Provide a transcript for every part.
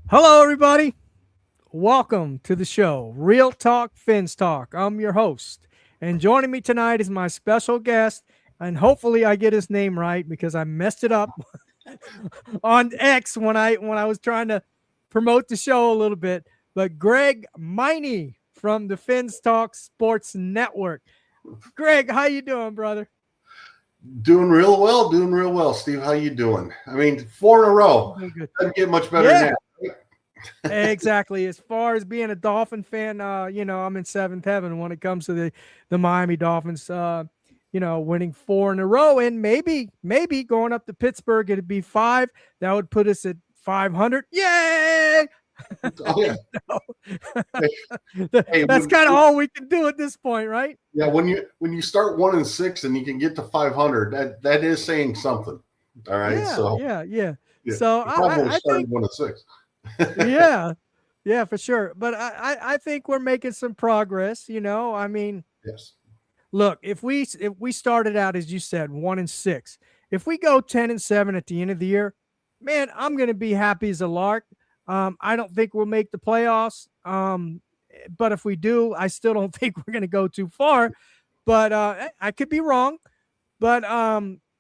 Hello, everybody. Welcome to the show, Real Talk Fins Talk. I'm your host, and joining me tonight is my special guest, and hopefully I get his name right because I messed it up on X when I was trying to promote the show a little bit. But Greg Miney from the Fins Talk Sports Network. Greg, how you doing, brother? Doing real well, Steve. How you doing? I mean, four in a row. Doing good. Doesn't get much better than Yeah, that. exactly. As far as being a Dolphin fan, I'm in seventh heaven when it comes to the Miami Dolphins. Winning four in a row, and maybe going up to Pittsburgh, it'd be five. That would put us at 500. Yay! Oh yeah. No. Hey, That's kind of all we can do at this point, right? yeah, when you start 1-6 and you can get to 500, that is saying something. All right, Yeah, so yeah, yeah. yeah, So the problem was I starting think 1-6. yeah, yeah, for sure. But I think we're making some progress. I mean, Yes. look, if we started out as you said 1-6, if we go 10-7 at the end of the year, man, I'm going to be happy as a lark. I don't think we'll make the playoffs. But if we do, I still don't think we're going to go too far. But I could be wrong. But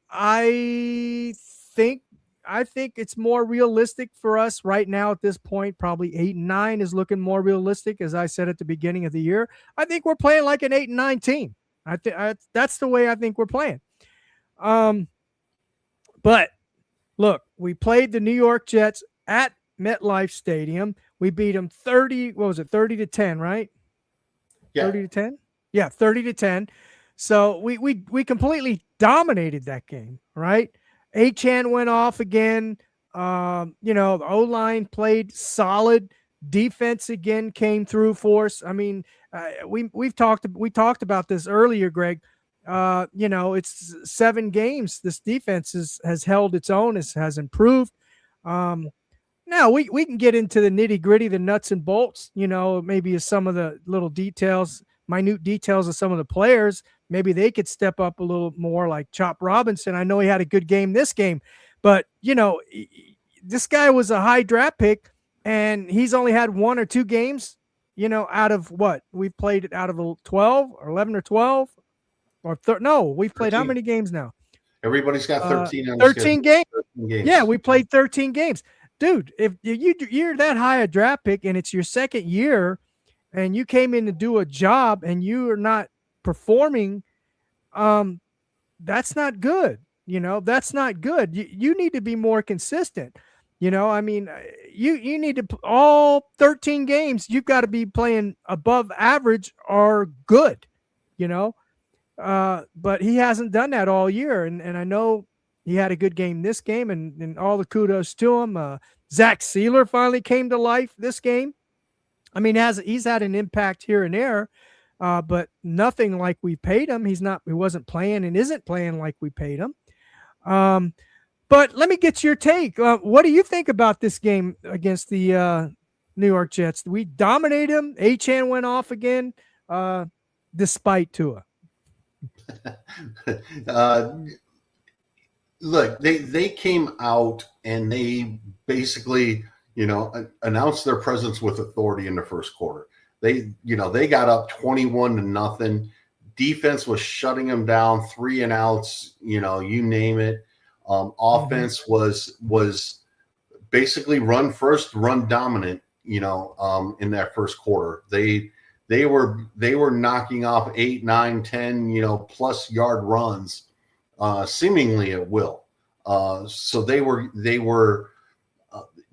I think I think it's more realistic for us right now at this point. Probably 8-9 is looking more realistic, as I said at the beginning of the year. I think we're playing like an 8-9 team. I think that's the way I think we're playing. Um, but look, we played the New York Jets at MetLife Stadium. We beat them 30. What was it? 30-10, right? Yeah. 30-10. Yeah, 30-10. So we completely dominated that game, right? Achan went off again. The O line played solid. Defense again came through for us. I mean, we talked about this earlier, Greg. It's 7 games. This defense has held its own. Has improved. Now we can get into the nitty gritty, the nuts and bolts. Maybe some of the little details, minute details of some of the players. Maybe they could step up a little more, like Chop Robinson. I know he had a good game this game, but this guy was a high draft pick, and he's only had 1 or 2 games. Out of what we've played, it out of 12 or 11 or 12 or no, we've played how 13. many games now? Everybody's got 13 on the schedule. 13 games. 13 games. Yeah, we played 13 games. Dude, if you're that high a draft pick and it's your second year and you came in to do a job and you are not performing, that's not good. That's not good. You need to be more consistent. I mean, you need to all 13 games, you've got to be playing above average or good, you know. But he hasn't done that all year, and I know he had a good game this game, and all the kudos to him. Zach Sealer finally came to life this game. I mean, he's had an impact here and there, but nothing like we paid him. He wasn't playing and isn't playing like we paid him. But let me get your take. What do you think about this game against the New York Jets? We dominated them. Achan went off again, despite Tua. Look, they came out and they basically, announced their presence with authority in the first quarter. They got up 21-0. Defense was shutting them down, 3 and outs, you name it. Offense was basically run first, run dominant, in that first quarter. They were knocking off 8, 9, 10, plus yard runs, seemingly at will. So they were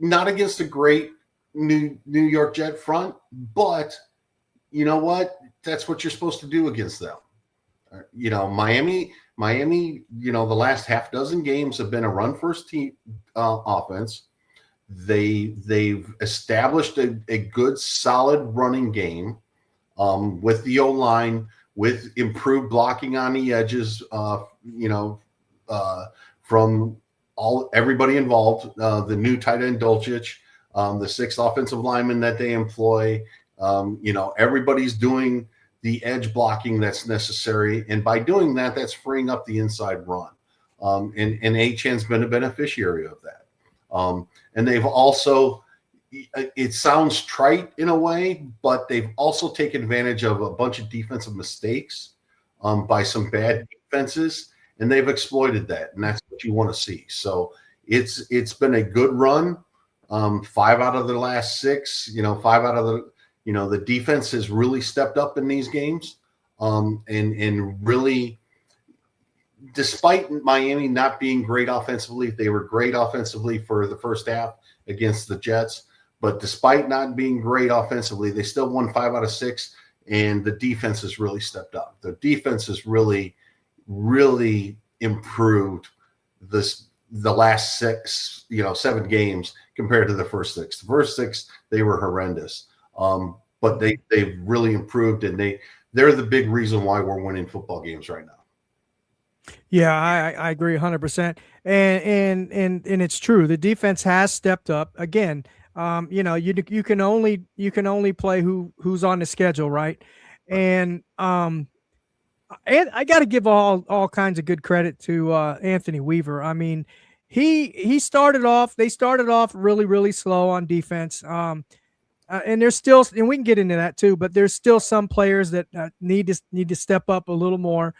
not against a great New York Jet front, but you know what? That's what you're supposed to do against them. Miami, the last half dozen games have been a run first team offense. They've established a good solid running game with the O line, with improved blocking on the edges. From everybody involved, the new tight end Dolchich, the 6 offensive linemen that they employ. Everybody's doing the edge blocking that's necessary, and by doing that, that's freeing up the inside run. And Achan's been a beneficiary of that. And they've also, it sounds trite in a way, but they've also taken advantage of a bunch of defensive mistakes by some bad defenses, and they've exploited that, and that's what you want to see. So it's been a good run. 5 out of the last 6, 5 out of the defense has really stepped up in these games, and really, despite Miami not being great offensively, they were great offensively for the first half against the Jets. But despite not being great offensively, they still won 5 out of 6, and the defense has really stepped up. The defense has really, really improved the last 7 games compared to the first 6. The first 6, they were horrendous. But they've really improved, and they're the big reason why we're winning football games right now. Yeah, I agree 100%. And it's true. The defense has stepped up again. You can only play who's on the schedule, right? And I got to give all kinds of good credit to Anthony Weaver. I mean, they started off really, really slow on defense. And there's still, and we can get into that too, but there's still some players that need to step up a little more.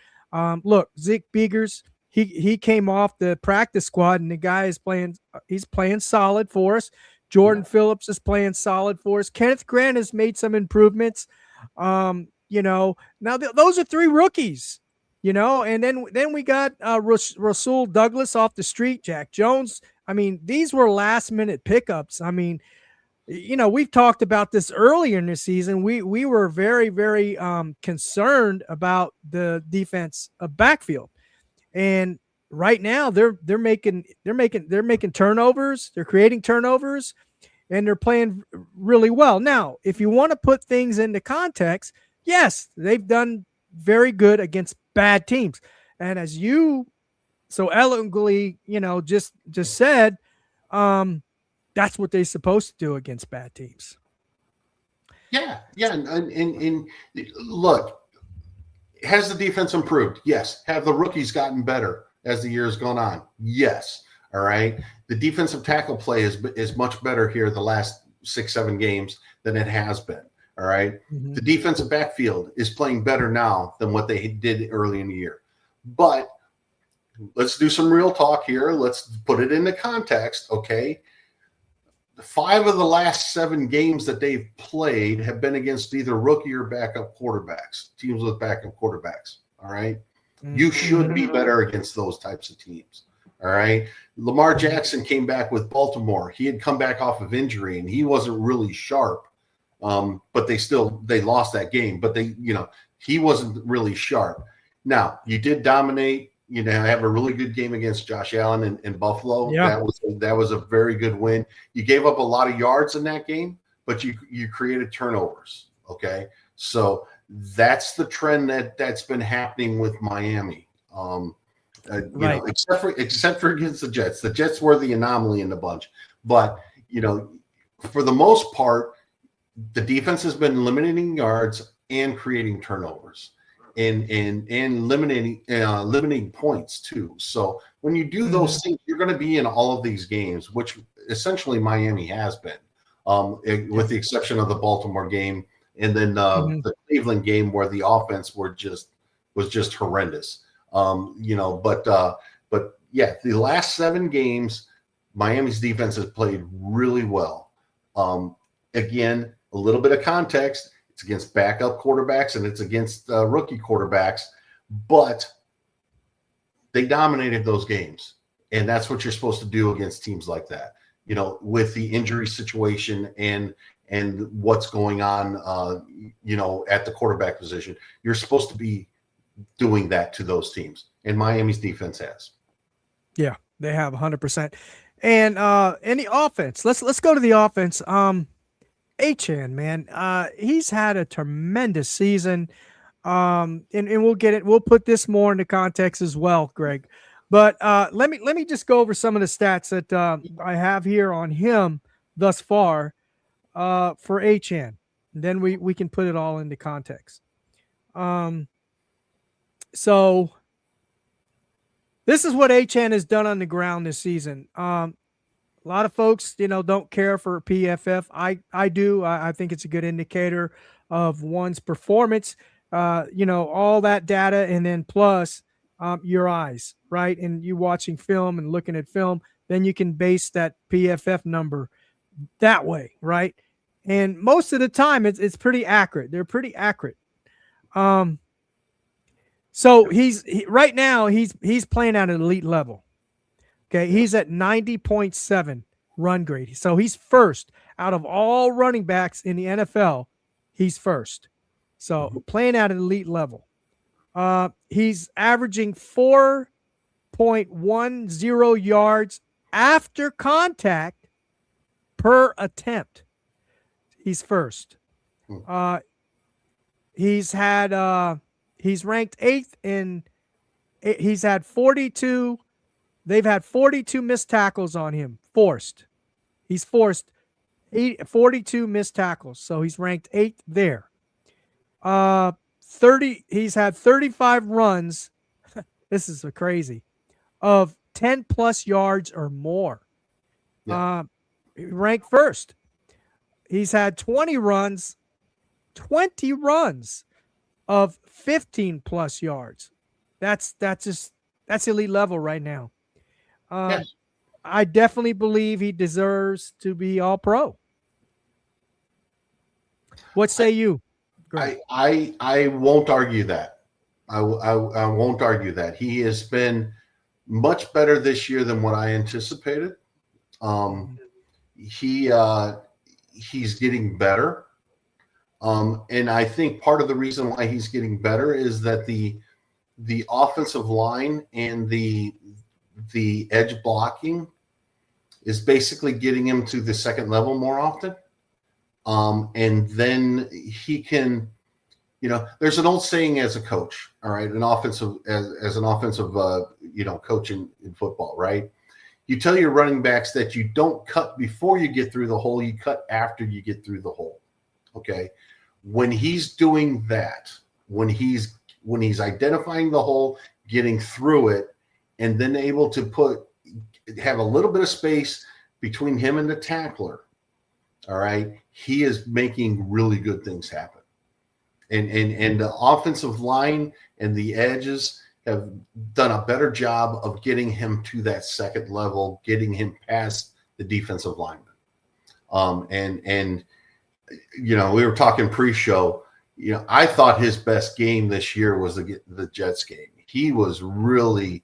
Look, Zeke Biegers, he came off the practice squad, and the guy is he's playing solid for us. Jordan Phillips is playing solid for us. Kenneth Grant has made some improvements. Now those are 3 rookies, and then we got Rasul Douglas off the street, Jack Jones. I mean, these were last minute pickups. I mean, we've talked about this earlier in the season. We were very, very concerned about the defense backfield, and right now they're making turnovers. They're creating turnovers, and they're playing really well. Now, if you want to put things into context, yes, they've done very good against bad teams, and as you so eloquently, just said, that's what they're supposed to do against bad teams. Yeah. And look, has the defense improved? Yes. Have the rookies gotten better as the year's gone on? Yes. All right. The defensive tackle play is much better here the last 6-7 games than it has been. All right. Mm-hmm. The defensive backfield is playing better now than what they did early in the year. But let's do some real talk here. Let's put it into context. Okay. 5 of the last 7 games that they've played have been against either rookie or backup quarterbacks, teams with backup quarterbacks. All right. Mm-hmm. You should be better against those types of teams. All right. Lamar Jackson came back with Baltimore. He had come back off of injury, and he wasn't really sharp. But they lost that game. But he wasn't really sharp. Now, you did dominate. Have a really good game against Josh Allen in Buffalo. Yeah. That was a very good win. You gave up a lot of yards in that game, but you created turnovers. Okay, so that's the trend that's been happening with Miami. Right. Except for against the Jets. The Jets were the anomaly in the bunch, but for the most part, the defense has been limiting yards and creating turnovers. And limiting points too. So when you do those things, you're going to be in all of these games, which essentially Miami has been, with the exception of the Baltimore game and then the Cleveland game where the offense was just horrendous. But yeah, the last 7 games, Miami's defense has played really well. Again, a little bit of context. It's against backup quarterbacks and it's against rookie quarterbacks, but they dominated those games. And that's what you're supposed to do against teams like that, with the injury situation and what's going on, at the quarterback position. You're supposed to be doing that to those teams. And Miami's defense has. Yeah, they have 100%. And the offense, let's go to the offense. Achane, man, he's had a tremendous season, and we'll get it. We'll put this more into context as well, Greg. But let me just go over some of the stats that I have here on him thus far for Achane. Then we can put it all into context. So this is what Achane has done on the ground this season. A lot of folks, don't care for PFF. I do. I think it's a good indicator of one's performance. All that data, and then plus your eyes, right? And you watching film and looking at film, then you can base that PFF number that way, right? And most of the time, it's pretty accurate. They're pretty accurate. So right now he's playing at an elite level. Okay, he's at 90.7 run grade. So he's first out of all running backs in the NFL. He's first. So playing at an elite level. He's averaging 4.10 yards after contact per attempt. He's first. He's ranked 8th in. He's had 42. They've had 42 missed tackles on him, forced. He's forced 42 missed tackles, so he's ranked 8th there. 30. He's had 35 runs. This is crazy, of 10 plus yards or more. Yeah. Ranked first. He's had 20 runs of 15 plus yards. That's elite level right now. Yes. I definitely believe he deserves to be all pro. What say you? I won't argue that. I won't argue that. He has been much better this year than what I anticipated. He's getting better. And I think part of the reason why he's getting better is that the offensive line and the edge blocking is basically getting him to the second level more often. And then he can, there's an old saying as a coach, all right, as an offensive coach in football, right? You tell your running backs that you don't cut before you get through the hole, you cut after you get through the hole. Okay. When he's doing that, when he's identifying the hole, getting through it, and then able to have a little bit of space between him and the tackler, all right, he is making really good things happen. And the offensive line and the edges have done a better job of getting him to that second level, getting him past the defensive lineman. We were talking pre-show. I thought his best game this year was the Jets game. He was really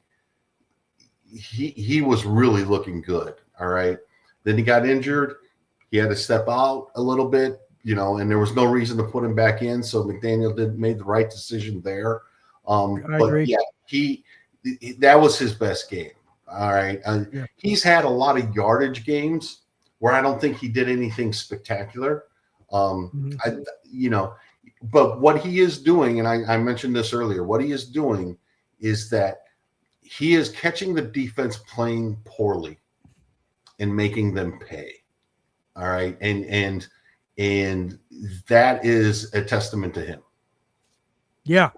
looking good. All right. Then he got injured. He had to step out a little bit, and there was no reason to put him back in. So McDaniel made the right decision there. I agree. Yeah, that was his best game. All right. He's had a lot of yardage games where I don't think he did anything spectacular. But what he is doing, and I mentioned this earlier, what he is doing is that he is catching the defense playing poorly and making them pay. All right. And that is a testament to him. Yeah,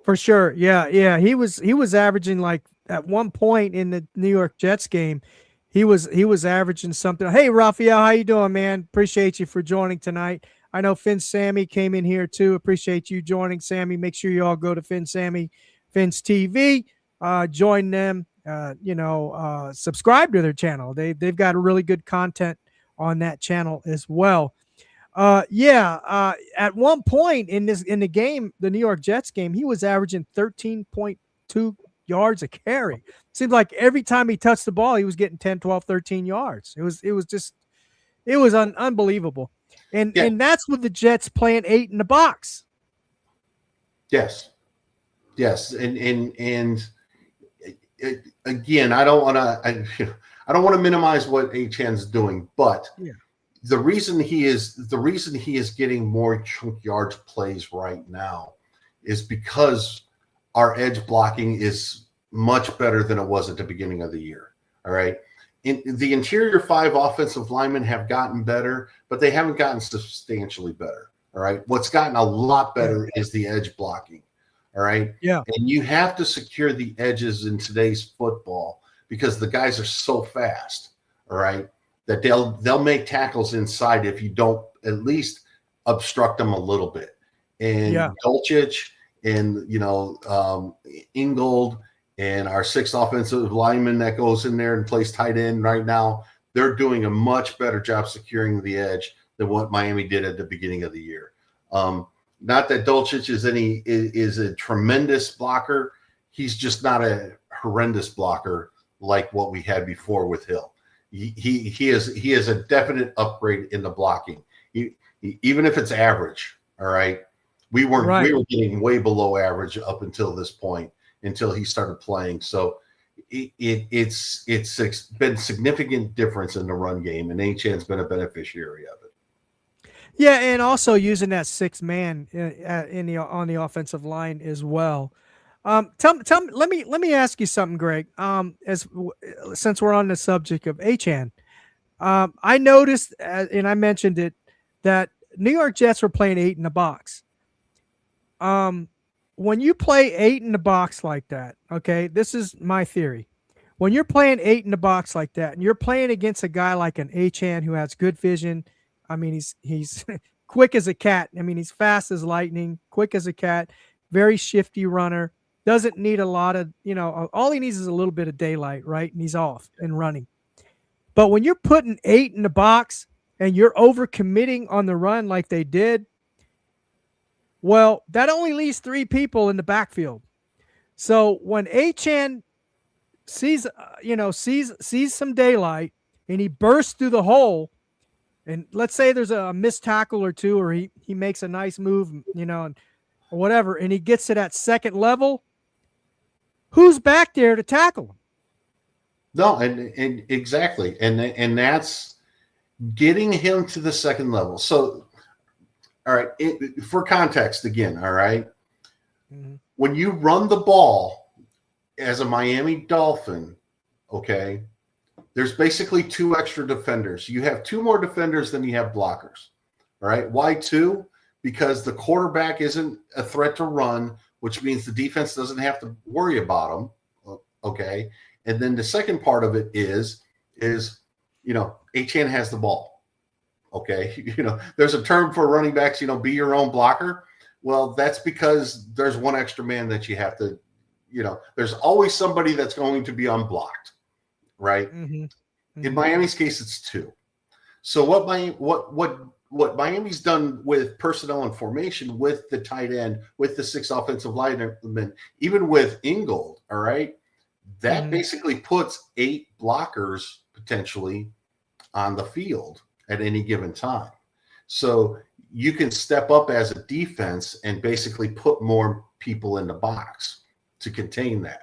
for sure. Yeah. He was averaging, like, at one point in the New York Jets game, he was averaging something. Hey, Raphael, how you doing, man? Appreciate you for joining tonight. I know Finn Sammy came in here too. Appreciate you joining, Sammy. Make sure you all go to Finn's TV. Join them. Subscribe to their channel. They've got a really good content on that channel as well. At one point in the game, the New York Jets game, he was averaging 13.2 yards a carry. Seemed like every time he touched the ball, he was getting 10, 12, 13 yards. It was unbelievable. And that's with the Jets playing 8 in the box. Yes. And again, I don't want to minimize what Achane's doing, but the reason he is getting more chunk yards plays right now is because our edge blocking is much better than it was at the beginning of the year. All right. The interior 5 offensive linemen have gotten better, but they haven't gotten substantially better. All right. What's gotten a lot better is the edge blocking. All right. Yeah. And you have to secure the edges in today's football because the guys are so fast. all right, that they'll make tackles inside if you don't at least obstruct them a little bit. Yeah. And Dolchich and Ingold and our sixth offensive lineman that goes in there and plays tight end right now, they're doing a much better job securing the edge than what Miami did at the beginning of the year. Not that Dolchich is a tremendous blocker. He's just not a horrendous blocker like what we had before with Hill. He is a definite upgrade in the blocking. Even if it's average, all right. We were getting way below average up until this point, until he started playing. So it's been significant difference in the run game, and Achan's been a beneficiary of it. Yeah, and also using that sixth man on the offensive line as well. Tell me, let me ask you something, Greg. Since we're on the subject of Achan, I noticed, and I mentioned it, that New York Jets were playing 8 in the box. When you play 8 in the box like that, okay, this is my theory. When you're playing 8 in the box like that, and you're playing against a guy like an Achan who has good vision, I mean, he's quick as a cat. I mean, he's fast as lightning, quick as a cat, very shifty runner. Doesn't need a lot of, all he needs is a little bit of daylight, right? And he's off and running. But when you're putting 8 in the box and you're overcommitting on the run like they did, well, that only leaves 3 people in the backfield. So when Achan sees some daylight and he bursts through the hole, and let's say there's a missed tackle or two, or he makes a nice move, or whatever, and he gets to that second level, who's back there to tackle him? No, and exactly, and that's getting him to the second level. So, all right, for context again, all right, when you run the ball as a Miami Dolphin, okay, there's basically 2 extra defenders. You have 2 more defenders than you have blockers. All right. Why 2? Because the quarterback isn't a threat to run, which means the defense doesn't have to worry about him. Okay. And then the second part of it is Achan has the ball. Okay. There's a term for running backs, be your own blocker. Well, that's because there's 1 extra man that you have to, there's always somebody that's going to be unblocked. Right. Mm-hmm. In Miami's case, it's 2. So what Miami's done with personnel and formation, with the tight end, with the 6 offensive linemen, even with Ingold, all right, that basically puts 8 blockers potentially on the field at any given time. So you can step up as a defense and basically put more people in the box to contain that.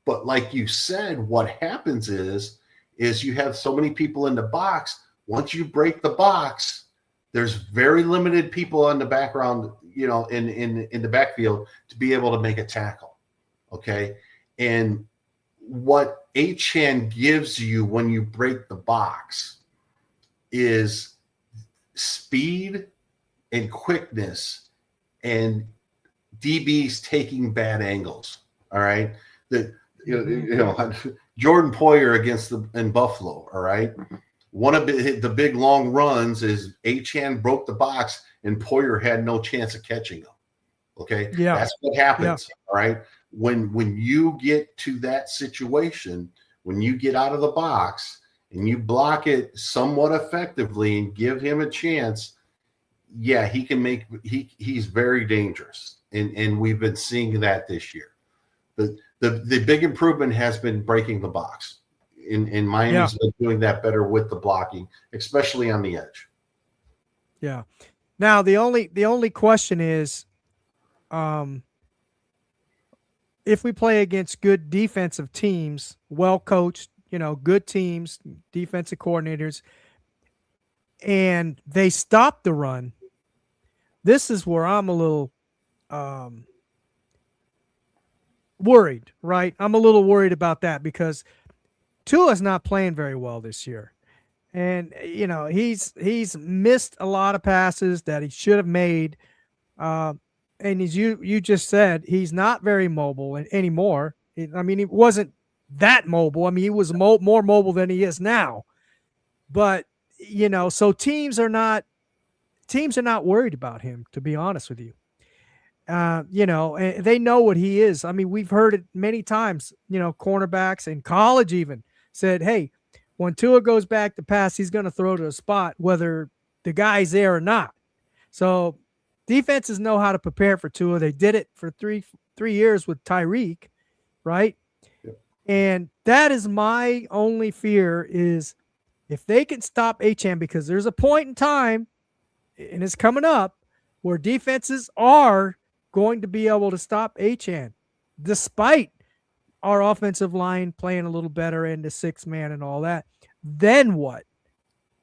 But like you said, what happens is you have so many people in the box. Once you break the box, there's very limited people on the background, in the backfield to be able to make a tackle. Okay. And what Achan gives you when you break the box is speed and quickness and DBs taking bad angles. All right. Jordan Poyer in Buffalo, all right? One of the big long runs is Achan broke the box and Poyer had no chance of catching him. Okay? Yeah. That's what happens, all right? When you get to that situation, when you get out of the box and you block it somewhat effectively and give him a chance, yeah, he's very dangerous. And we've been seeing that this year. The big improvement has been breaking the box. In Miami's been doing that better with the blocking, especially on the edge. Yeah. Now the only question is, if we play against good defensive teams, well coached, good teams, defensive coordinators, and they stop the run, this is where I'm a little worried, right? I'm a little worried about that because Tua's not playing very well this year. And, he's missed a lot of passes that he should have made. And as you just said, he's not very mobile anymore. I mean, he wasn't that mobile. I mean, he was more mobile than he is now. But so teams are not worried about him, to be honest with you. And they know what he is. I mean, we've heard it many times, cornerbacks in college even said, hey, when Tua goes back to pass, he's going to throw to a spot, whether the guy's there or not. So defenses know how to prepare for Tua. They did it for three years with Tyreek, right? Yep. And that is my only fear is if they can stop Achane, because there's a point in time, and it's coming up, where defenses are going to be able to stop Achane, despite our offensive line playing a little better into 6-man and all that. Then what?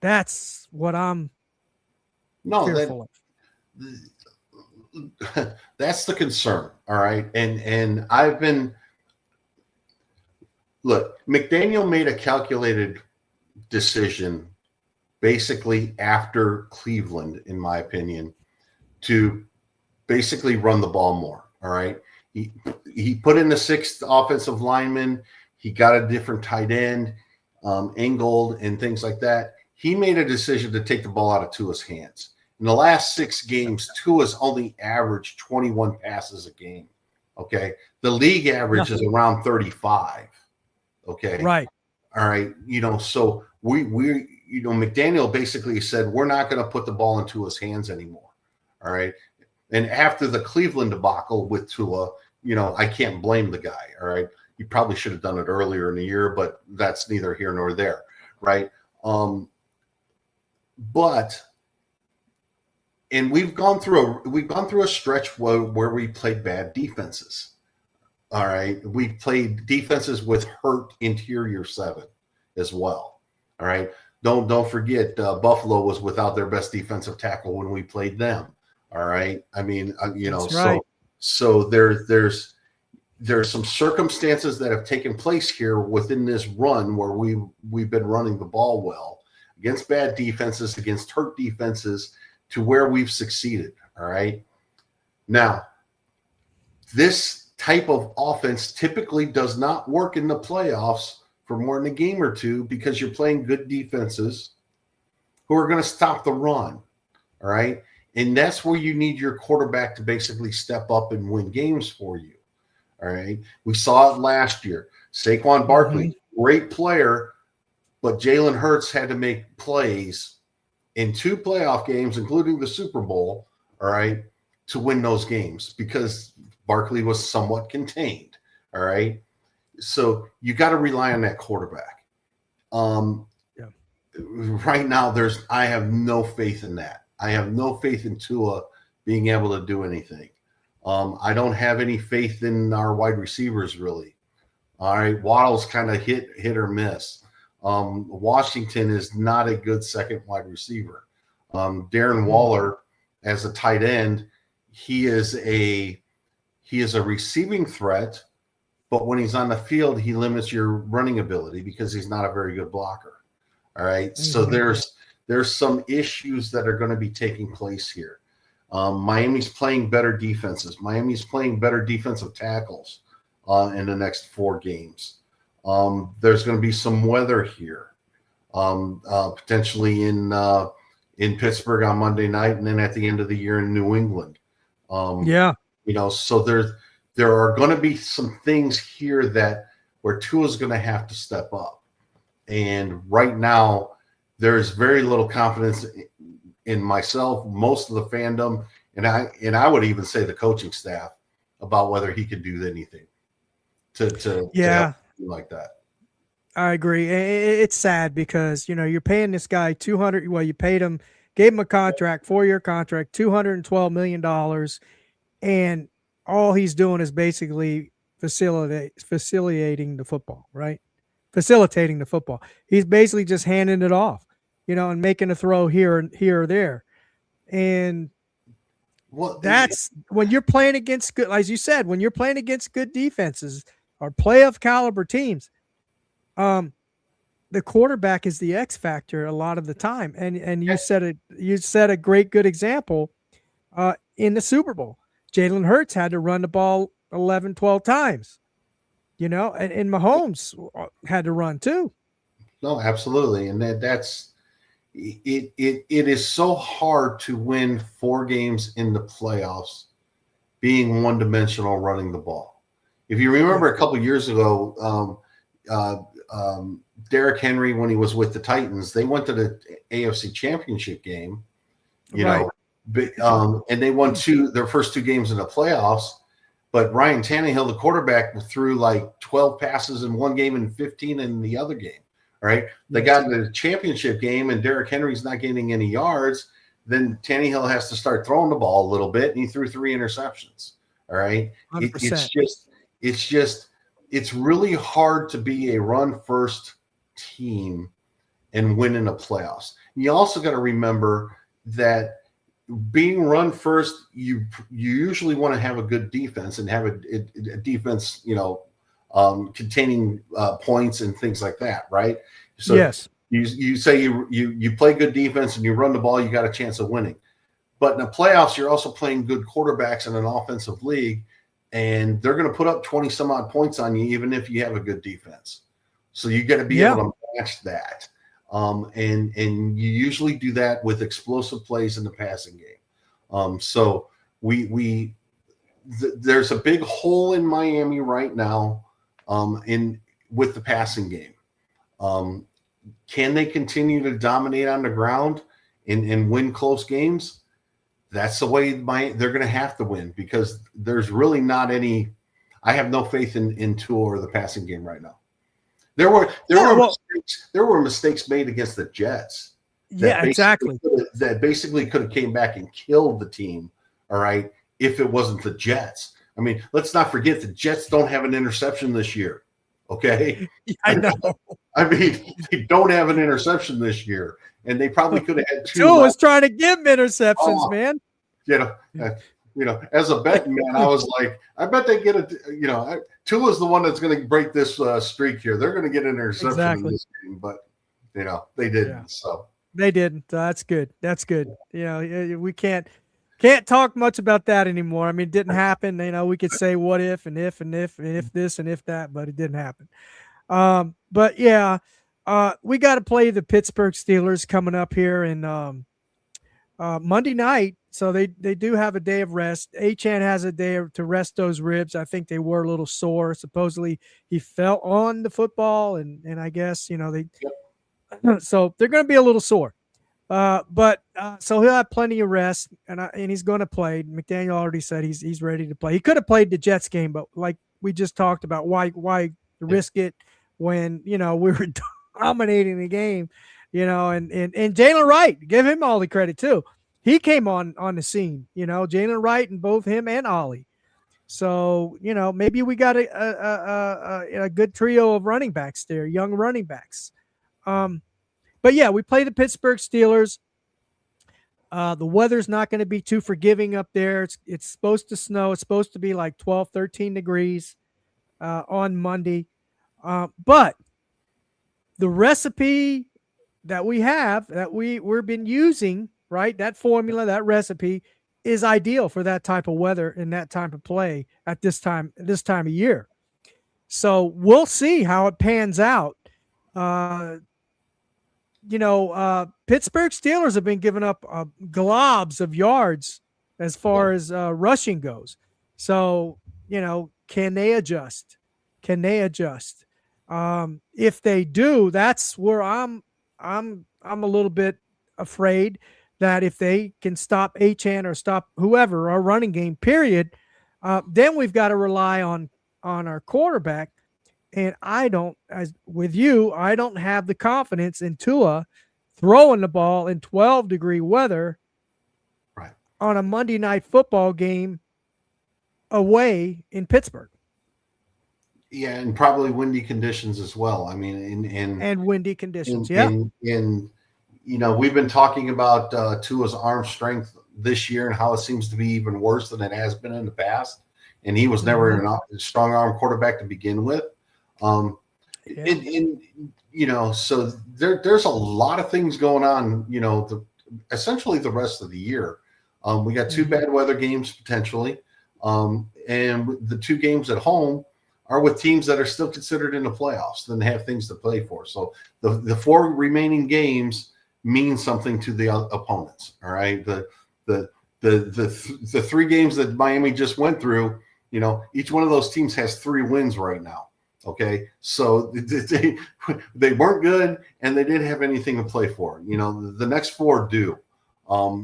That's what I'm fearful of. That's the concern. All right. And I've been, look, McDaniel made a calculated decision basically after Cleveland, in my opinion, to basically run the ball more. All right. He put in the 6th offensive lineman. He got a different tight end, Ingold, and things like that. He made a decision to take the ball out of Tua's hands. In the last 6 games, Tua's only averaged 21 passes a game. Okay. The league average is around 35. Okay. Right. All right. So we McDaniel basically said, we're not going to put the ball in Tua's hands anymore. All right. And after the Cleveland debacle with Tua, I can't blame the guy. All right. He probably should have done it earlier in the year, but that's neither here nor there. Right. And we've gone through a stretch where we played bad defenses. All right. We played defenses with hurt interior 7 as well. All right. Don't forget Buffalo was without their best defensive tackle when we played them. All right. I mean, That's right. so there's some circumstances that have taken place here within this run where we've been running the ball well against bad defenses, against hurt defenses, to where we've succeeded. All right. Now, this type of offense typically does not work in the playoffs for more than a game or two, because you're playing good defenses who are going to stop the run. All right. And that's where you need your quarterback to basically step up and win games for you. All right. We saw it last year. Saquon Barkley, great player, but Jalen Hurts had to make plays in 2 playoff games, including the Super Bowl, all right, to win those games because Barkley was somewhat contained. All right. So you got to rely on that quarterback. Right now, I have no faith in that. I have no faith in Tua being able to do anything. I don't have any faith in our wide receivers, really. All right. Waddle's kind of hit or miss. Washington is not a good second wide receiver. Darren Waller, as a tight end, he is a receiving threat, but when he's on the field, he limits your running ability because he's not a very good blocker. All right. So there's some issues that are going to be taking place here. Miami's playing better defenses. Miami's playing better defensive tackles in the next 4 games. There's going to be some weather here, potentially in Pittsburgh on Monday night, and then at the end of the year in New England. So there are going to be some things here where Tua's going to have to step up. And right now, there's very little confidence in myself, most of the fandom, and I would even say the coaching staff, about whether he could do anything to help like that. I agree. It's sad because, you're paying this guy you paid him, gave him a contract, 4-year contract, $212 million. And all he's doing is basically facilitating the football, right? Facilitating the football. He's basically just handing it off, and making a throw here or there. And that's when you're playing against good, as you said, when you're playing against good defenses or playoff caliber teams, the quarterback is the X factor a lot of the time. And you set a good example in the Super Bowl. Jalen Hurts had to run the ball 11, 12 times, and Mahomes had to run too. No, absolutely. And that's it is so hard to win 4 games in the playoffs being one dimensional running the ball. If you remember a couple of years ago, Derrick Henry, when he was with the Titans, they went to the AFC Championship game, and they won their first 2 games in the playoffs. But Ryan Tannehill, the quarterback, threw like 12 passes in one game and 15 in the other game. Right? They got into the championship game, and Derrick Henry's not getting any yards. Then Tannehill has to start throwing the ball a little bit, and he threw 3 interceptions. All right, it's really hard to be a run first team and win in the playoffs. You also got to remember that being run first, you usually want to have a good defense and have a defense, containing points and things like that, right? So yes, you say you play good defense and you run the ball, you got a chance of winning. But in the playoffs, you're also playing good quarterbacks in an offensive league, and they're going to put up 20 some odd points on you, even if you have a good defense. So you got to be able to match that. And you usually do that with explosive plays in the passing game. So there's a big hole in Miami right now with the passing game. Can they continue to dominate on the ground and win close games? That's the way they're going to have to win, because there's really not any. I have no faith in Tua or the passing game right now. There were mistakes made against the Jets. That basically could have came back and killed the team. All right, if it wasn't the Jets. I mean, let's not forget the Jets don't have an interception this year. Okay, I know. I mean, they don't have an interception this year, and they probably could have had 2. Tua was trying to give interceptions, man. As a betting man, I was like, I bet they get Tua's the one that's going to break this streak here. They're going to get an interception in this game, but they didn't. Yeah. So they didn't. That's good. That's good. We can't talk much about that anymore. I mean, it didn't happen. We could say what if and if this and if that, but it didn't happen. But yeah, we got to play the Pittsburgh Steelers coming up here in Monday night. So they do have a day of rest. Achane has a day to rest those ribs. I think they were a little sore. Supposedly he fell on the football, and I guess so they're going to be a little sore. But so he'll have plenty of rest, and he's going to play. McDaniel already said he's ready to play. He could have played the Jets game, but like we just talked about, why risk it when we were dominating the game, and Jalen Wright, give him all the credit too. He came on the scene, Jalen Wright, and both him and Ollie. So maybe we got a good trio of running backs there, young running backs. But yeah, we play the Pittsburgh Steelers. The weather's not going to be too forgiving up there. It's supposed to snow. It's supposed to be like 12, 13 degrees on Monday. But the recipe that we have, that we've been using, right, that formula, that recipe is ideal for that type of weather and that type of play at this time of year. So we'll see how it pans out. Pittsburgh Steelers have been giving up globs of yards as far as rushing goes. So, can they adjust? If they do, that's where I'm a little bit afraid that if they can stop Achane or stop whoever, our running game, period, then we've got to rely on our quarterback. And I don't have the confidence in Tua throwing the ball in 12-degree weather on a Monday night football game away in Pittsburgh. Yeah, and probably windy conditions as well. I mean, and windy conditions. We've been talking about Tua's arm strength this year and how it seems to be even worse than it has been in the past. And he was never a strong arm quarterback to begin with. So there's a lot of things going on, essentially the rest of the year. We got 2 bad weather games potentially. And the 2 games at home are with teams that are still considered in the playoffs and have things to play for. So the 4 remaining games, mean something to the opponents. All right, the 3 games that Miami just went through, each one of those teams has 3 wins right now. Okay, so they weren't good and they didn't have anything to play for. The next 4 do.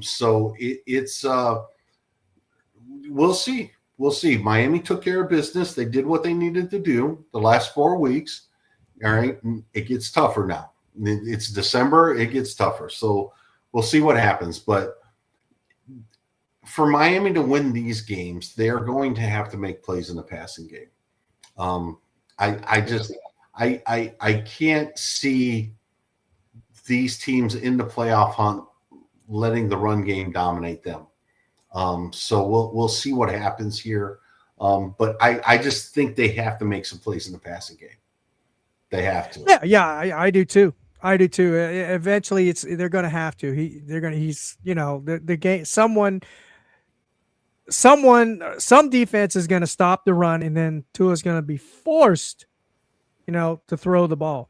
So it's we'll see. We'll see. Miami took care of business. They did what they needed to do the last 4 weeks. All right, it gets tougher now. It's December. It gets tougher. So we'll see what happens. But for Miami to win these games, they are going to have to make plays in the passing game. I can't see these teams in the playoff hunt letting the run game dominate them. So we'll see what happens here. But I just think they have to make some plays in the passing game. They have to. Yeah, I do too. I do too. Eventually, they're going to have to. He's the game. Some defense is going to stop the run, and then Tua's going to be forced, to throw the ball.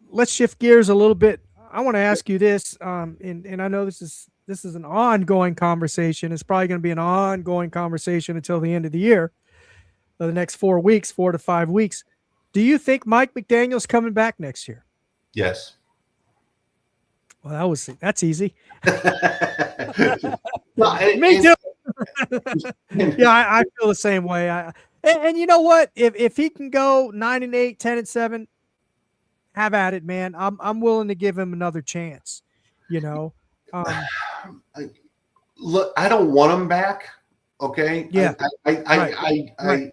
Let's shift gears a little bit. I want to ask you this, and I know this is an ongoing conversation. It's probably going to be an ongoing conversation until the end of the year, the next 4 to 5 weeks. Do you think Mike McDaniel's coming back next year? Yes. Well, that's easy. No, Me too. Yeah, I feel the same way. And you know what? If he can go 9-8, 10-7, have at it, man. I'm willing to give him another chance. Look, I don't want him back. Okay. Yeah. I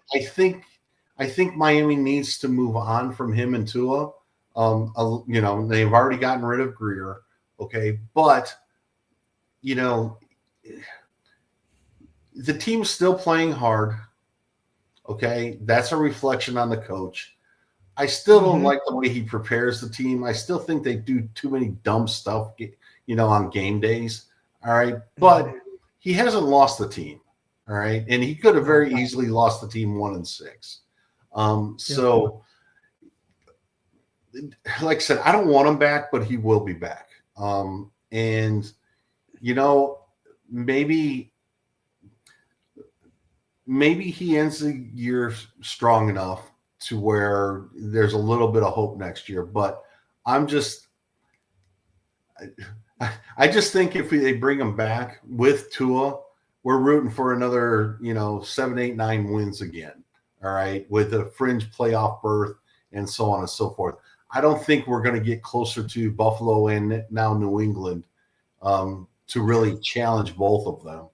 think Miami needs to move on from him and Tua. They've already gotten rid of Greer. Okay, but the team's still playing hard. Okay, that's a reflection on the coach. I still don't like the way he prepares the team. I still think they do too many dumb stuff, on game days. All right, but he hasn't lost the team. All right, and he could have very easily lost the team 1-6. So, like I said, I don't want him back, but he will be back. And maybe he ends the year strong enough to where there's a little bit of hope next year. But I just think if they bring him back with Tua, we're rooting for another, 7, 8, 9 wins again. All right, with a fringe playoff berth and so on and so forth. I don't think we're going to get closer to Buffalo and now New England to really challenge both of them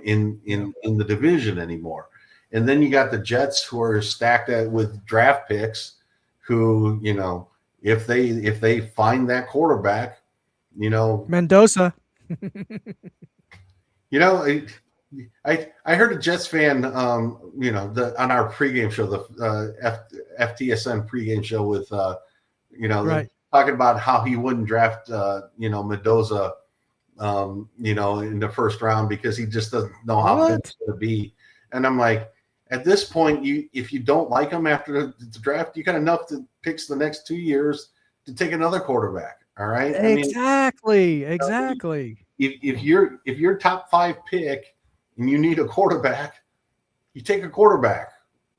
in the division anymore. And then you got the Jets, who are stacked with draft picks, who if they find that quarterback, Mendoza. I heard a Jets fan, on our pregame show, the FTSN pregame show with. Right. Talking about how he wouldn't draft, Mendoza, in the first round because he just doesn't know how good it's going to be. And I'm like, at this point, if you don't like him after the draft, you got enough picks the next 2 years to take another quarterback. All right. Exactly. If you're top 5 pick and you need a quarterback, you take a quarterback.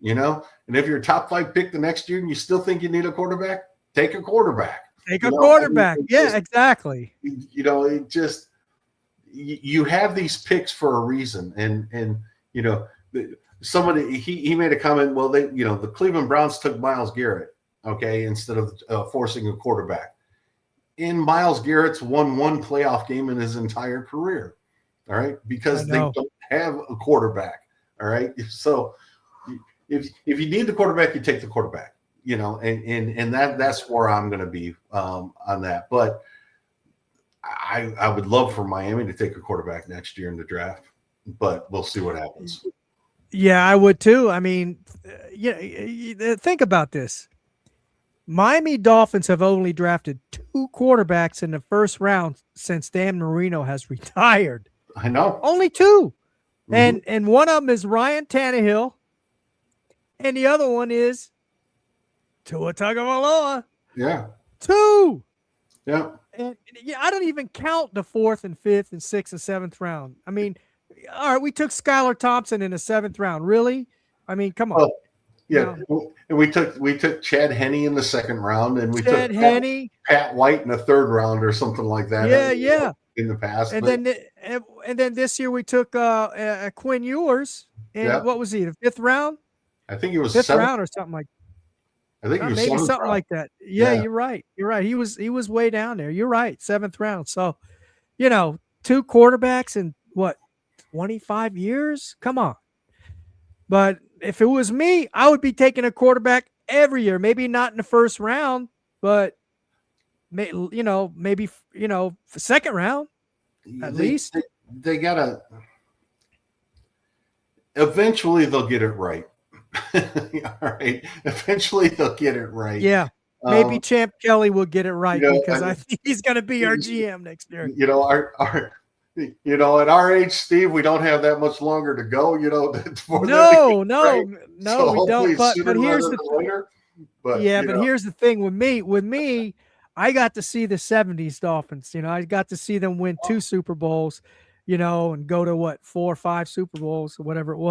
And if you're top 5 pick the next year and you still think you need a quarterback, take a quarterback. Yeah, exactly. It just you have these picks for a reason, and somebody he made a comment. Well, the Cleveland Browns took Myles Garrett, okay, instead of forcing a quarterback. And Myles Garrett's won 1 playoff game in his entire career. All right, because they don't have a quarterback. All right, so if you need the quarterback, you take the quarterback. And that's where I'm going to be on that. But I would love for Miami to take a quarterback next year in the draft, but we'll see what happens. Yeah, I would too. I mean, think about this. Miami Dolphins have only drafted 2 quarterbacks in the first round since Dan Marino has retired. I know. Only 2. And one of them is Ryan Tannehill, and the other one is Tua Tagovailoa. Yeah. 2. Yeah. And yeah, I don't even count the 4th and 5th and 6th and 7th round. I mean, all right, we took Skylar Thompson in the 7th round. Really? I mean, come on. Well, You yeah. know, And we took Chad Henne in the 2nd round, and we took Chad Henne. Pat White in the 3rd round or something like that. Yeah, yeah. In the past, And but then this year we took Quinn Ewers in yeah, what was he, the 5th round? I think he was 5th 7th. round or something like I think he was maybe 7th something round. like that. Yeah, Yeah. you're right. You're right. He was way down there. You're right. 7th round. So, 2 quarterbacks in what, 25 years? Come on. But if it was me, I would be taking a quarterback every year. Maybe not in the 1st round, but maybe the 2nd round at They, least. they gotta eventually they'll get it right. All right. Eventually they'll get it right. Yeah. Maybe Um, Champ Kelly will get it you right know, because I think he's going to be our GM next year. our at our age, Steve, we don't have that much longer to go, before No, right? So we hopefully don't. But sooner here's rather the than later. But yeah, but here's the thing with me. I got to see the '70s Dolphins. I got to see them win 2 Super Bowls, and go to what 4 or 5 Super Bowls or whatever it yeah.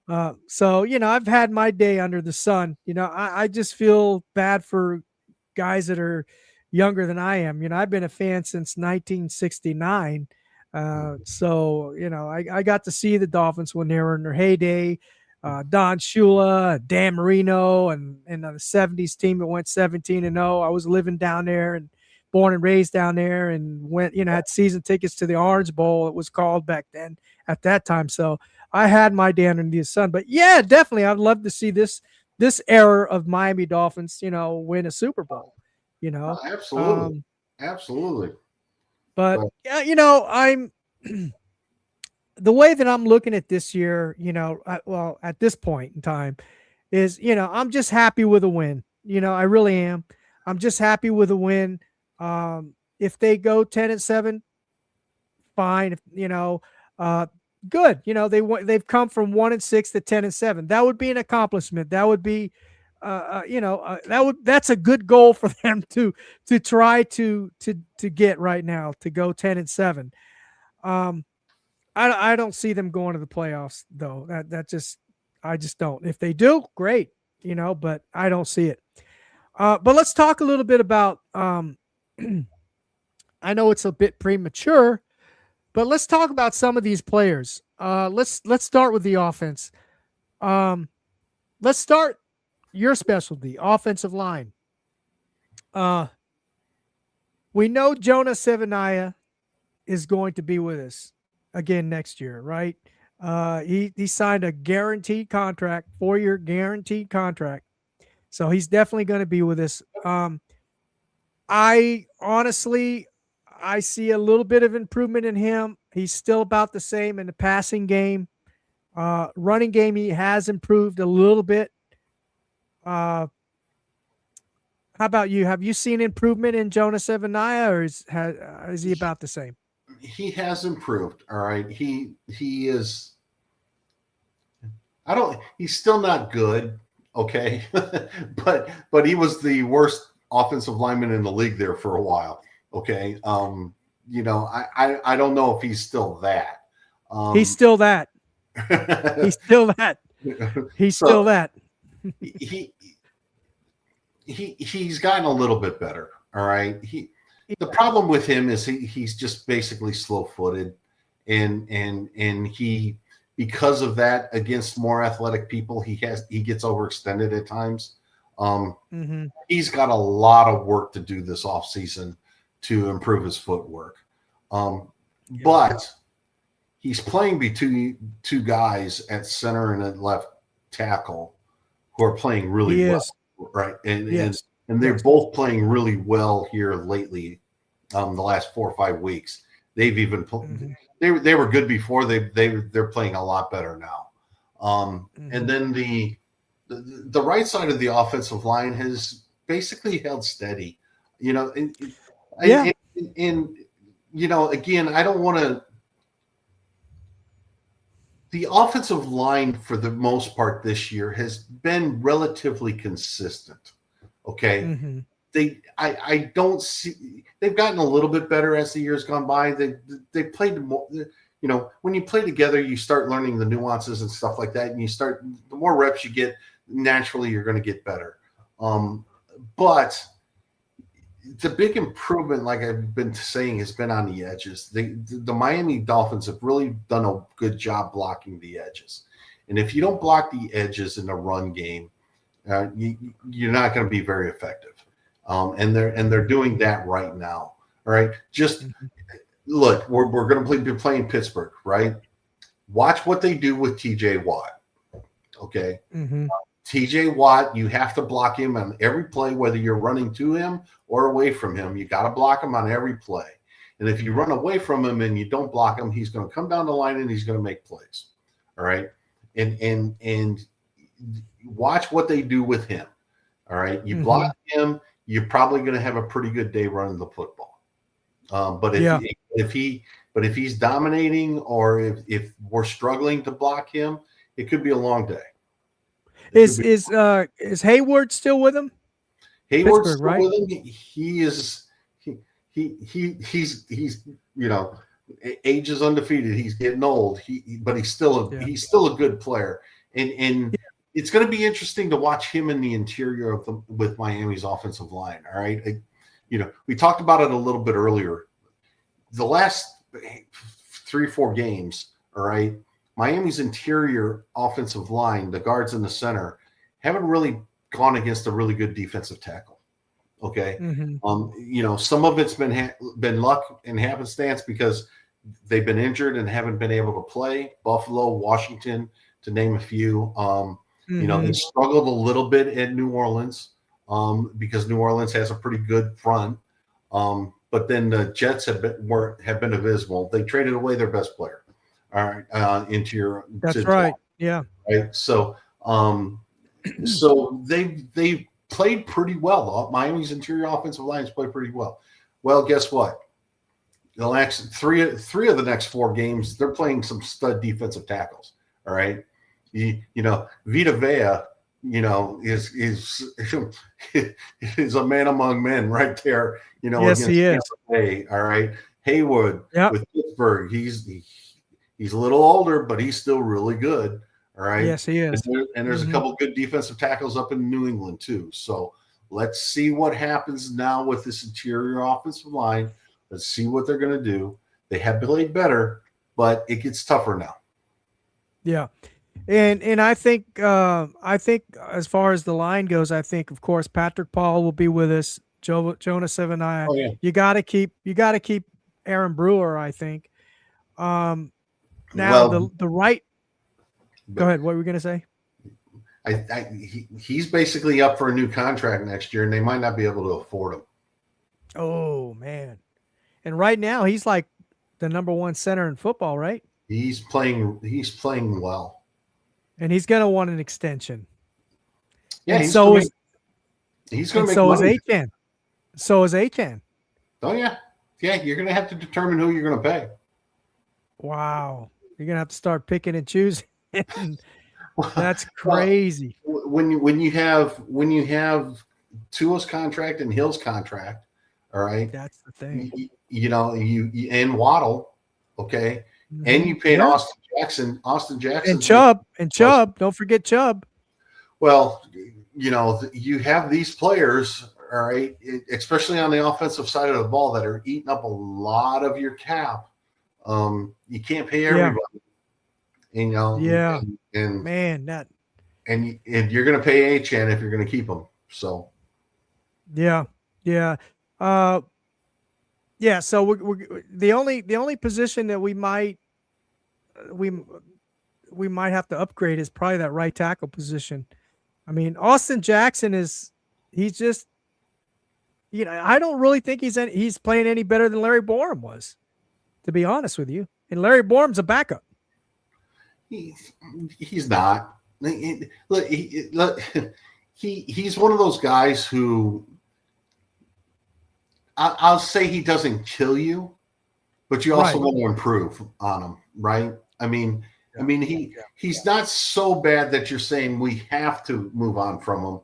was. So I've had my day under the sun. I just feel bad for guys that are younger than I am. I've been a fan since 1969. So I got to see the Dolphins when they were in their heyday. Don Shula, Dan Marino, and the '70s team that went 17-0. I was living down there and born and raised down there, and went had season tickets to the Orange Bowl. It was called back then at that time. So I had my day under the sun. But yeah, definitely, I'd love to see this era of Miami Dolphins, win a Super Bowl. Absolutely. Um, Absolutely. but But yeah, I'm the way that I'm looking at this year, well, at this point in time, is I'm just happy with a win. I really am. I'm just happy with a win. If they go 10-7, fine. If good. They've come from 1-6 to 10-7. That would be an accomplishment. That would be, that's a good goal for them to try to get right now, to go 10-7. I don't see them going to the playoffs though. I just don't. If they do, great. But I don't see it. But let's talk a little bit about. I know it's a bit premature, but let's talk about some of these players. Let's start with the offense. Let's start your specialty, offensive line. We know Jonah Severnaya is going to be with us again next year, right? He signed a guaranteed contract, 4-year guaranteed contract. So he's definitely going to be with us. I see a little bit of improvement in him. He's still about the same in the passing game. Running game, he has improved a little bit. How about you? Have you seen improvement in Jonah Severnaya, or is he about the same? he has improved. All right. He is. I don't. He's still not good. Okay, but he was the worst offensive lineman in the league there for a while. Okay. I don't know if he's still that. He's still that. He's still that. He's still that. He's gotten a little bit better. All right. The problem with him is he's just basically slow-footed, and he, because of that, against more athletic people, he gets overextended at times. He's got a lot of work to do this offseason to improve his footwork. But he's playing between 2 guys at center and at left tackle who are playing really well, right? And they're both playing really well here lately. The last 4 or 5 weeks, they've even they were good before. They're playing a lot better now. And then the right side of the offensive line has basically held steady. And again, I don't want to. The offensive line, for the most part this year, has been relatively consistent. Okay. I don't see they've gotten a little bit better as the years gone by. They played more. When you play together, you start learning the nuances and stuff like that, and the more reps you get, naturally you're going to get better. But the big improvement, like I've been saying, has been on the edges. The Miami Dolphins have really done a good job blocking the edges. And if you don't block the edges in the run game, you're not going to be very effective. And they're doing that right now. All right, just look, we're going to be playing Pittsburgh, right? Watch what they do with T.J. Watt. Okay. Mm-hmm. T.J. Watt, you have to block him on every play, whether you're running to him or away from him. You got to block him on every play. And if you run away from him and you don't block him, he's going to come down the line and he's going to make plays. All right. And watch what they do with him. All right. You block him, you're probably going to have a pretty good day running the football. But if he's dominating, or if we're struggling to block him, it could be a long day. Is Hayward still with him? Hayward's still right? with him. He's age is undefeated. He's getting old. But he's still a good player. And it's going to be interesting to watch him in the interior with Miami's offensive line. All right. We talked about it a little bit earlier. The last 3-4 games, all right, Miami's interior offensive line, the guards in the center, haven't really gone against a really good defensive tackle. Okay. Some of it's been luck and happenstance because they've been injured and haven't been able to play. Buffalo, Washington, to name a few. They struggled a little bit at New Orleans because New Orleans has a pretty good front. But then the Jets have been abysmal. They traded away their best player. All right, interior. That's right. Yeah. Right. So, so they played pretty well. Miami's interior offensive lines played pretty well. Well, guess what? The next three of the next 4 games, they're playing some stud defensive tackles. All right. Vita Vea, is a man among men right there. Yes, he is. All right. Hayward with Pittsburgh, he's a little older, but he's still really good. All right. Yes, he is. And there's a couple good defensive tackles up in New England too. So let's see what happens now with this interior offensive line. Let's see what they're going to do. They have played better, but it gets tougher now. Yeah. And I think as far as the line goes, I think of course Patrick Paul will be with us. Jonah Savaiinaea. Oh, yeah. You got to keep Aaron Brewer. I think. Now the right. Go ahead. What were we going to say? He's basically up for a new contract next year, and they might not be able to afford him. Oh man! And right now he's like the number 1 center in football, right? He's playing well, and he's going to want an extension. Yeah, he's going to make so money. Is Achane. So is Achane. Oh yeah. You're going to have to determine who you're going to pay. Wow, you're going to have to start picking and choosing. That's crazy. When you have Tua's contract and Hill's contract, all right. That's the thing. You and Waddle, okay, and you paid Austin Jackson, and Chubb. Don't forget Chubb. Well, you have these players, all right, especially on the offensive side of the ball, that are eating up a lot of your cap. You can't pay everybody. And you're going to pay Achane if you're going to keep him. So, yeah. So we're the only position that we might have to upgrade is probably that right tackle position. I mean, Austin Jackson he's just, I don't really think he's playing any better than Larry Borom was, to be honest with you. And Larry Borum's a backup. He's not. He's one of those guys who I'll say he doesn't kill you, but you also want to improve on him, right? I mean, he's not so bad that you're saying we have to move on from him.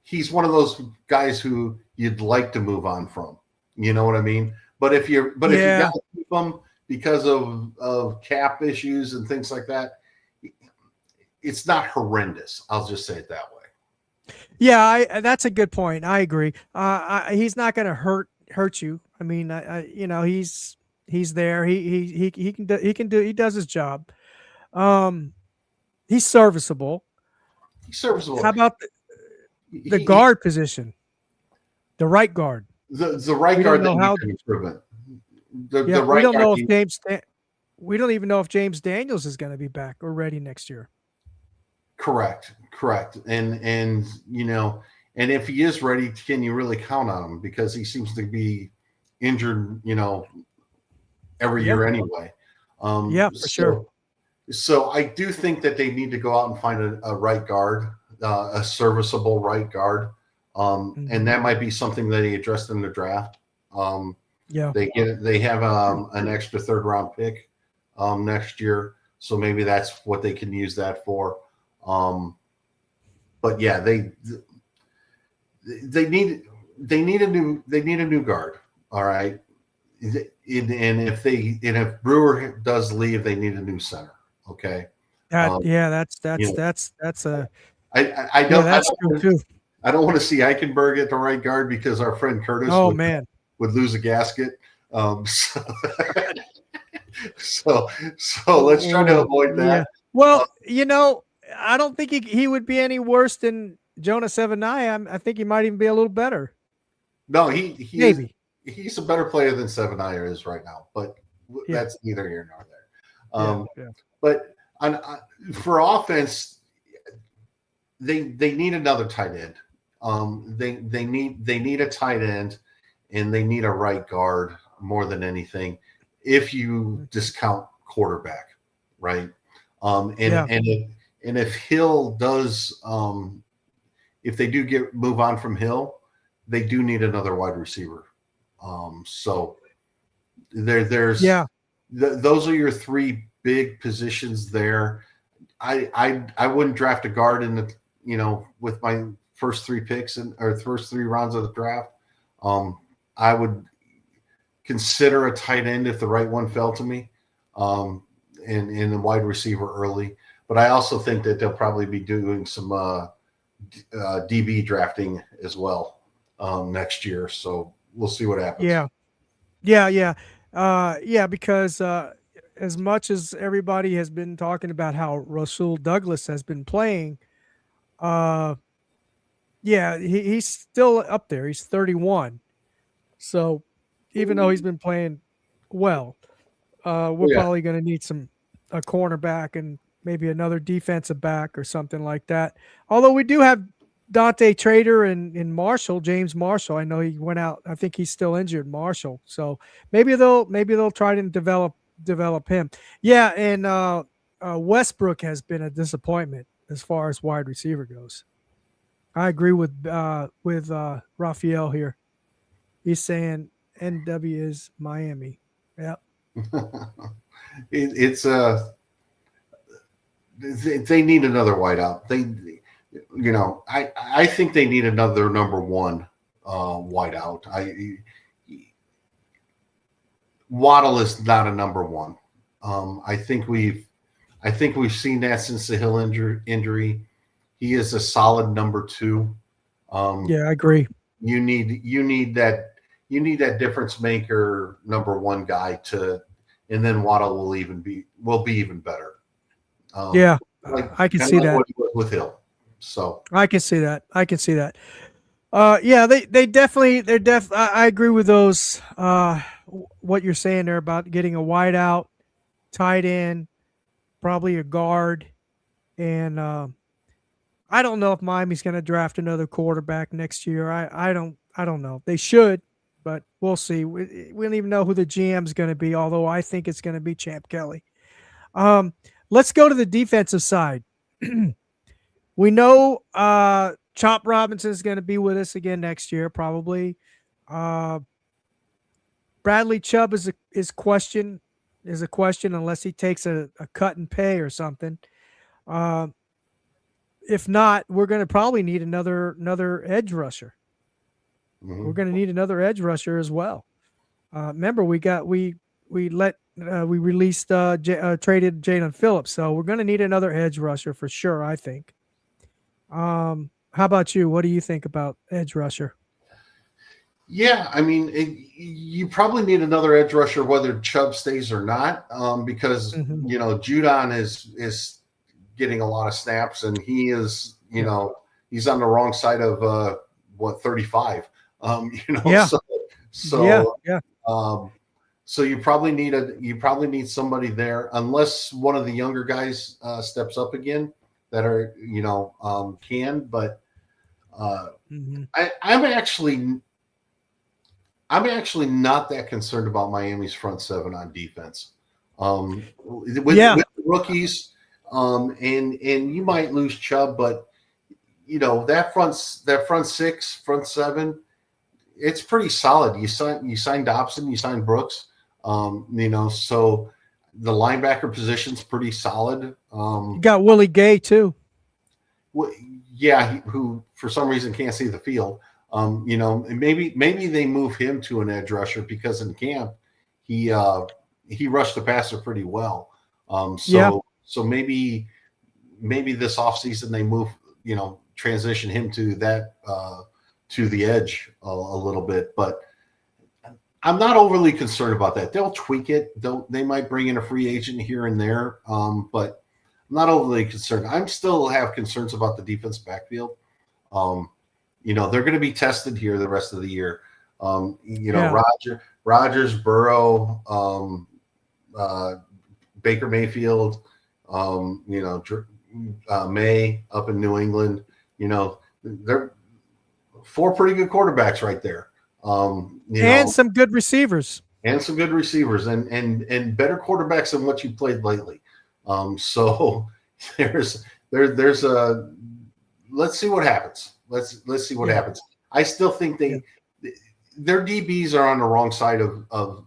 he's one of those guys who you'd like to move on from. You know what I mean? But if you got Yeah. to keep him because of cap issues and things like that, it's not horrendous. I'll just say it that way. Yeah, that's a good point. I agree. He's not going to hurt you. I mean, he's there. He does his job. Um, he's serviceable. He's serviceable. How about the He guard position? The right guard. the right We don't guard know that how. needs an improvement. The Yeah, we right don't guard know if needs, We don't even know if James Daniels is going to be back or ready next year. correct, and and if he is ready, can you really count on him because he seems to be injured, every Yeah. year anyway. Yeah, for sure. So I do think that they need to go out and find a right guard, a serviceable right guard, and that might be something that he addressed in the draft. Yeah. They have an extra third round pick next year, so maybe that's what they can use that for. But yeah, they need a new guard. All right, and if Brewer does leave, they need a new center. Okay. That's You know, a I yeah, don't that's true too. I don't want to see Eichenberg at the right guard because our friend Curtis Oh man. would lose a gasket. So, so let's try to avoid that. Yeah. Well, I don't think he would be any worse than Jonah Sevenai. I think he might even be a little better. No, Maybe. He's a better player than Seven Iyer is right now, but that's neither here nor there. But for offense, they need another tight end. They need a tight end, and they need a right guard more than anything. If you discount quarterback, right? And if Hill does, if they do move on from Hill, they do need another wide receiver. So there's those are your three big positions there. I wouldn't draft a guard in the with my first three picks or first three rounds of the draft. I would consider a tight end if the right one fell to me, and a wide receiver early. But I also think that they'll probably be doing some DB drafting as well next year. So we'll see what happens. Because as much as everybody has been talking about how Rasul Douglas has been playing, he's still up there. He's 31. So even though he's been playing well, we're probably going to need a cornerback and maybe another defensive back or something like that. Although we do have Dante Trader and Marshall, James Marshall. I know he went out. I think he's still injured, Marshall. So maybe they'll try to develop him. Yeah, and Westbrook has been a disappointment as far as wide receiver goes. I agree with Raphael here. He's saying NW is Miami. Yep. They need another wideout. I think they need another number one wideout. Waddle is not a number one. I think we've seen that since the Hill injury. He is a solid number two. I agree. You need that difference maker number one guy and then Waddle will be even better. I can see that what he was with Hill. So I can see that. I agree with those. What you're saying there about getting a wide out, tight end, probably a guard, and I don't know if Miami's going to draft another quarterback next year. I don't know. They should, but we'll see. We don't even know who the GM is going to be, although I think it's going to be Champ Kelly. Let's go to the defensive side. We know Chop Robinson is going to be with us again next year, probably. Bradley Chubb is a question unless he takes a cut in pay or something. if not, we're going to probably need another edge rusher. Mm-hmm. We're going to need another edge rusher as well. Remember, we released traded Jalen Phillips, so we're going to need another edge rusher for sure. I think. How about you? What do you think about edge rusher? Yeah, I mean, you probably need another edge rusher, whether Chubb stays or not, because Mm-hmm. Judon is getting a lot of snaps, and he is, Yeah. he's on the wrong side of 35. Yeah. So Yeah. so Yeah. um, so you probably need somebody there, unless one of the younger guys steps up again that are can, but Mm-hmm. I'm actually not that concerned about Miami's front seven on defense. Yeah. With the rookies, and you might lose Chubb, but that front six, front seven, it's pretty solid. You sign Dobson, you sign Brooks, so the linebacker position's pretty solid. You got Willie Gay too. Yeah, who for some reason can't see the field. Maybe they move him to an edge rusher because in camp he rushed the passer pretty well. Yeah. So maybe this offseason they move, transition him to that to the edge a little bit, but I'm not overly concerned about that. They'll tweak it. They might bring in a free agent here and there, but I'm not overly concerned. I'm still have concerns about the defense backfield. They're going to be tested here the rest of the year. Yeah. Rodgers, Burrow, Baker Mayfield, May up in New England. They're four pretty good quarterbacks right there. And some good receivers. And some good receivers, and better quarterbacks than what you played lately. So there's a let's see what happens. Let's see what happens. I still think their DBs are on the wrong side of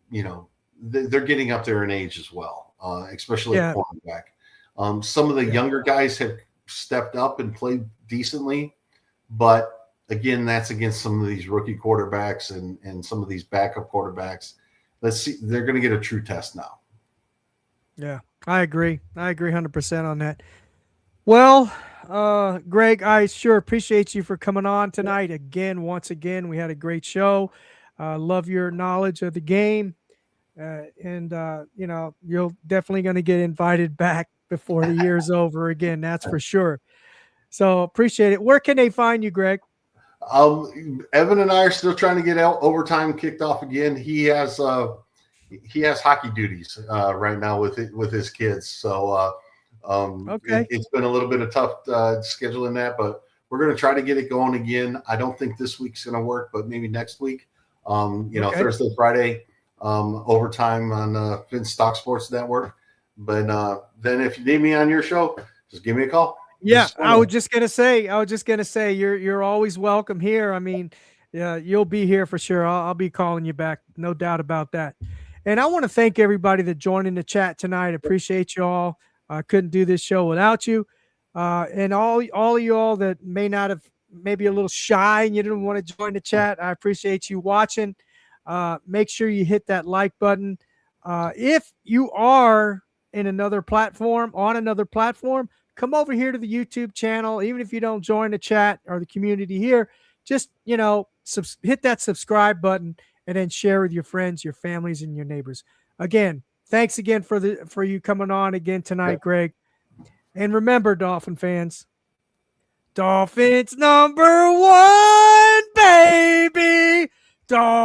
they're getting up there in age as well, especially at cornerback. Some of the younger guys have stepped up and played decently, but again, that's against some of these rookie quarterbacks and some of these backup quarterbacks. Let's see. They're going to get a true test now. Yeah, I agree. 100% on that. Well, Greg, I sure appreciate you for coming on tonight again. Once again, we had a great show. Love your knowledge of the game. And you're definitely going to get invited back before the year's over again. That's for sure. So appreciate it. Where can they find you, Greg? Evan and I are still trying to get out overtime kicked off again. He has hockey duties right now with his kids. So okay. It's been a little bit of tough scheduling that, but we're going to try to get it going again. I don't think this week's going to work, but maybe next week. Thursday, Friday, overtime on Vince Stock Sports Network. But then if you need me on your show, just give me a call. Yeah, I was just gonna say you're always welcome here. I mean, yeah, you'll be here for sure. I'll be calling you back, no doubt about that. And I want to thank everybody that joined in the chat tonight. Appreciate you all. I couldn't do this show without you. And all of you all that may not have, maybe a little shy and you didn't want to join the chat, I appreciate you watching. Make sure you hit that like button. If you are on another platform, come over here to the YouTube channel. Even if you don't join the chat or the community here, just, hit that subscribe button and then share with your friends, your families, and your neighbors. Again, thanks again for you coming on again tonight, Greg. And remember, Dolphin fans, Dolphins #1, baby. Dolphins.